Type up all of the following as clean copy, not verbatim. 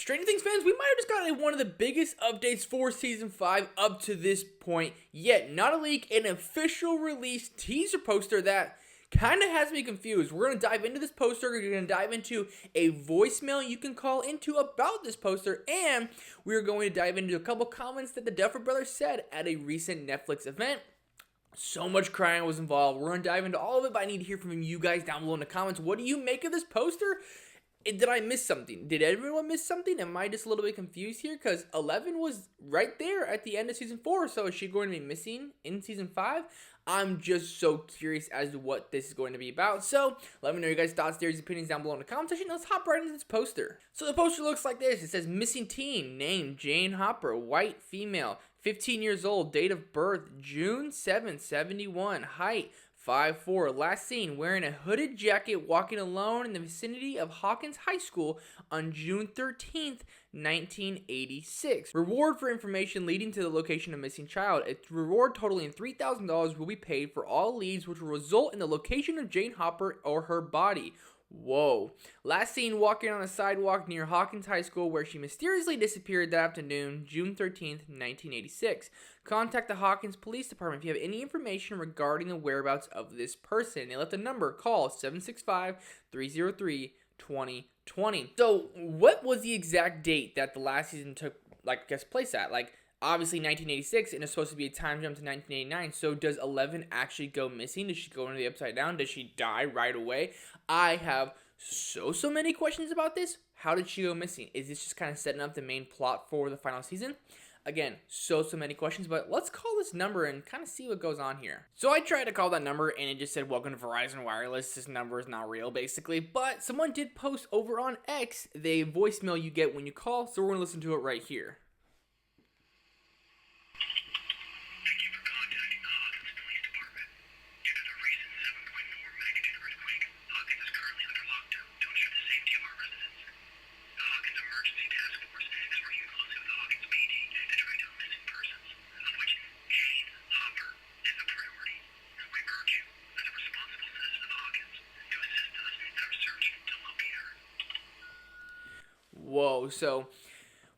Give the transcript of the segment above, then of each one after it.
Stranger Things fans, we might have just gotten one of the biggest updates for Season 5 up to this point yet. Not a leak, an official release teaser poster that kind of has me confused. We're going to dive into this poster. We're going to dive into a voicemail you can call into about this poster. And we're going to dive into a couple comments that the Duffer Brothers said at a recent Netflix event. So much crying was involved. We're going to dive into all of it, but I need to hear from you guys down below in the comments. What do you make of this poster? Did I miss something? Did everyone miss something? Am I just a little bit confused here? Because 11 was right there at the end of Season 4, so is she going to be missing in Season 5? I'm just so curious as to what this is going to be about. So, let me know your guys' thoughts, theories, opinions down below in the comment section. Let's hop right into this poster. So, the poster looks like this. It says, missing teen, name, Jane Hopper, white, female, 15 years old, date of birth, June 7th, 71, height, 5'4", last seen wearing a hooded jacket walking alone in the vicinity of Hawkins High School on June 13th, 1986. Reward for information leading to the location of missing child. A reward totaling $3,000 will be paid for all leads which will result in the location of Jane Hopper or her body. Whoa. Last seen walking on a sidewalk near Hawkins High School where she mysteriously disappeared that afternoon, June 13th, 1986. Contact the Hawkins Police Department if you have any information regarding the whereabouts of this person. They left a number. Call 765-303-2020. So, what was the exact date that the last season took, place at? Obviously 1986, and it's supposed to be a time jump to 1989. So does 11 actually go missing? Does she go into the Upside Down? Does she die right away? I have so many questions about this. How did she go missing? Is this just kind of setting up the main plot for the final season? Again, so many questions, but let's call this number and kind of see what goes on here. So I tried to call that number and it just said, welcome to Verizon Wireless. This number is not real, basically. But someone did post over on X the voicemail you get when you call, so we're going to listen to it right here. Whoa, so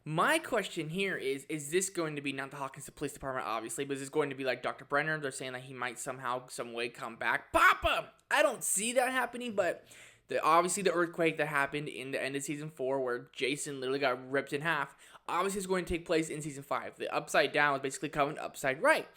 my question here is this going to be not the Hawkins Police Department, obviously, but is this going to be like Dr. Brenner? They're saying that he might somehow, some way come back. Papa! I don't see that happening, but obviously the earthquake that happened in the end of Season 4 where Jason literally got ripped in half, obviously is going to take place in Season 5. The Upside Down was basically coming upside right.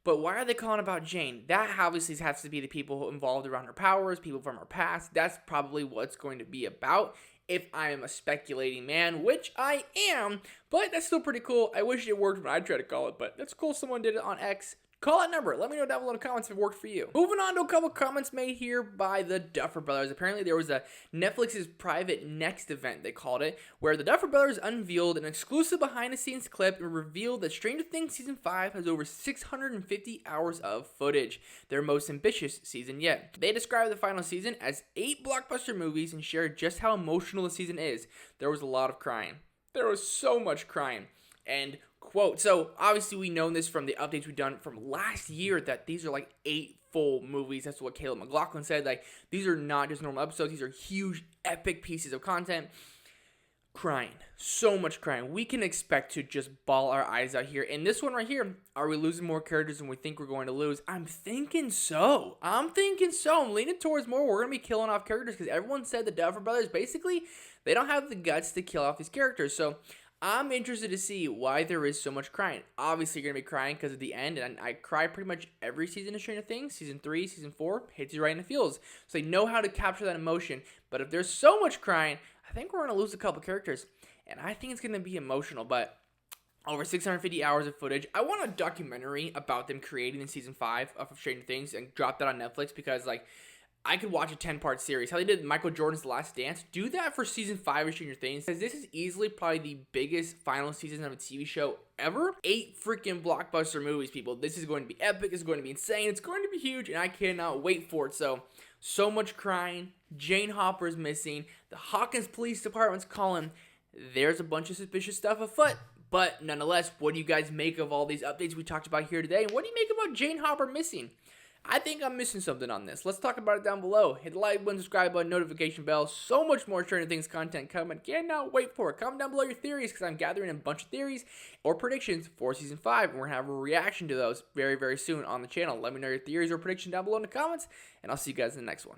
But why are they calling about Jane? That obviously has to be the people involved around her powers, people from her past. That's probably what's going to be about. If I am a speculating man, which I am, but that's still pretty cool. I wish it worked when I tried to call it, but that's cool someone did it on X. Call that number. Let me know down below in the comments if it worked for you. Moving on to a couple comments made here by the Duffer Brothers. Apparently there was a Netflix's private Next event, they called it, where the Duffer Brothers unveiled an exclusive behind-the-scenes clip and revealed that Stranger Things Season 5 has over 650 hours of footage, their most ambitious season yet. They described the final season as 8 blockbuster movies and shared just how emotional the season is. There was a lot of crying. There was so much crying. And quote, so obviously we know this from the updates we've done from last year that these are like 8 full movies. That's what Caleb McLaughlin said. Like, these are not just normal episodes. These are huge, epic pieces of content. Crying. So much crying. We can expect to just bawl our eyes out here. And this one right here, are we losing more characters than we think we're going to lose? I'm thinking so. I'm leaning towards more. We're going to be killing off characters because everyone said the Duffer Brothers, basically, they don't have the guts to kill off these characters. So I'm interested to see why there is so much crying. Obviously, you're going to be crying because of the end, and I cry pretty much every season of Stranger Things. Season 3, Season 4, hits you right in the feels. So they know how to capture that emotion. But if there's so much crying, I think we're going to lose a couple characters. And I think it's going to be emotional, but over 650 hours of footage. I want a documentary about them creating in Season 5 of Stranger Things and drop that on Netflix because, I could watch a 10-part series. How they did Michael Jordan's Last Dance. Do that for Season 5 of Stranger Things. Because this is easily probably the biggest final season of a TV show ever. 8 freaking blockbuster movies, people. This is going to be epic. It's going to be insane. It's going to be huge. And I cannot wait for it. So much crying. Jane Hopper is missing. The Hawkins Police Department's calling. There's a bunch of suspicious stuff afoot. But nonetheless, what do you guys make of all these updates we talked about here today? And what do you make about Jane Hopper missing? I think I'm missing something on this. Let's talk about it down below. Hit the like button, subscribe button, notification bell. So much more Stranger Things content coming. Cannot wait for it. Comment down below your theories because I'm gathering a bunch of theories or predictions for Season 5. And we're going to have a reaction to those very, very soon on the channel. Let me know your theories or predictions down below in the comments. And I'll see you guys in the next one.